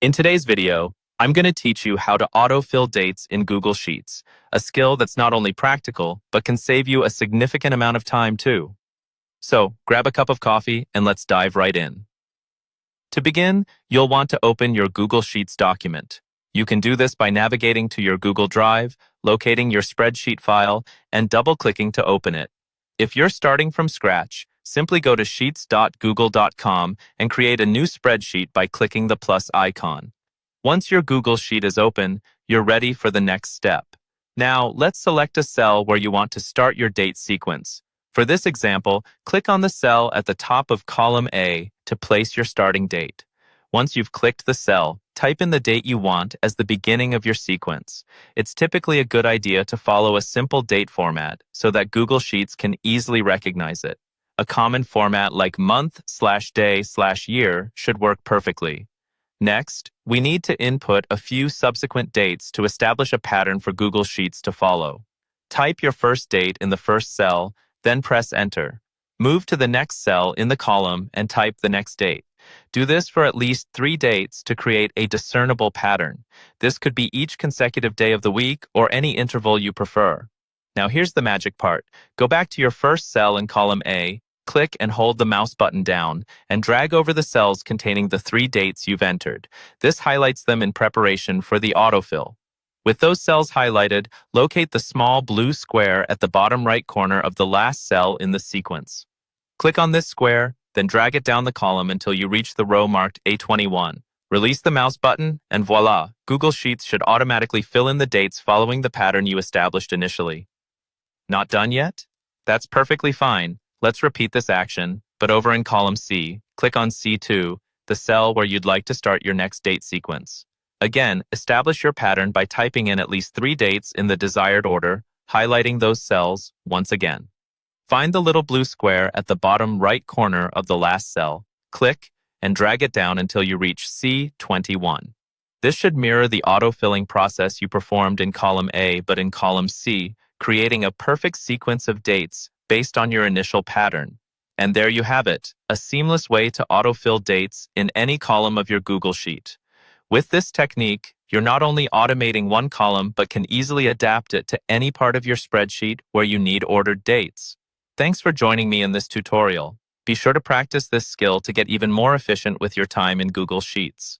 In today's video, I'm going to teach you how to autofill dates in Google Sheets, a skill that's not only practical, but can save you a significant amount of time too. So grab a cup of coffee and let's dive right in. To begin, you'll want to open your Google Sheets document. You can do this by navigating to your Google Drive, locating your spreadsheet file, and double-clicking to open it. If you're starting from scratch, simply go to sheets.google.com and create a new spreadsheet by clicking the plus icon. Once your Google Sheet is open, you're ready for the next step. Now, let's select a cell where you want to start your date sequence. For this example, click on the cell at the top of column A to place your starting date. Once you've clicked the cell, type in the date you want as the beginning of your sequence. It's typically a good idea to follow a simple date format so that Google Sheets can easily recognize it. A common format like month/day/year should work perfectly. Next, we need to input a few subsequent dates to establish a pattern for Google Sheets to follow. Type your first date in the first cell, then press Enter. Move to the next cell in the column and type the next date. Do this for at least 3 dates to create a discernible pattern. This could be each consecutive day of the week or any interval you prefer. Now here's the magic part. Go back to your first cell in column A, click and hold the mouse button down, and drag over the cells containing the 3 dates you've entered. This highlights them in preparation for the autofill. With those cells highlighted, locate the small blue square at the bottom right corner of the last cell in the sequence. Click on this square, then drag it down the column until you reach the row marked A21. Release the mouse button, and voila, Google Sheets should automatically fill in the dates following the pattern you established initially. Not done yet? That's perfectly fine. Let's repeat this action, but over in column C, click on C2, the cell where you'd like to start your next date sequence. Again, establish your pattern by typing in at least 3 dates in the desired order, highlighting those cells once again. Find the little blue square at the bottom right corner of the last cell, click, and drag it down until you reach C21. This should mirror the auto-filling process you performed in column A but in column C, creating a perfect sequence of dates based on your initial pattern. And there you have it, a seamless way to autofill dates in any column of your Google Sheet. With this technique, you're not only automating one column but can easily adapt it to any part of your spreadsheet where you need ordered dates. Thanks for joining me in this tutorial. Be sure to practice this skill to get even more efficient with your time in Google Sheets.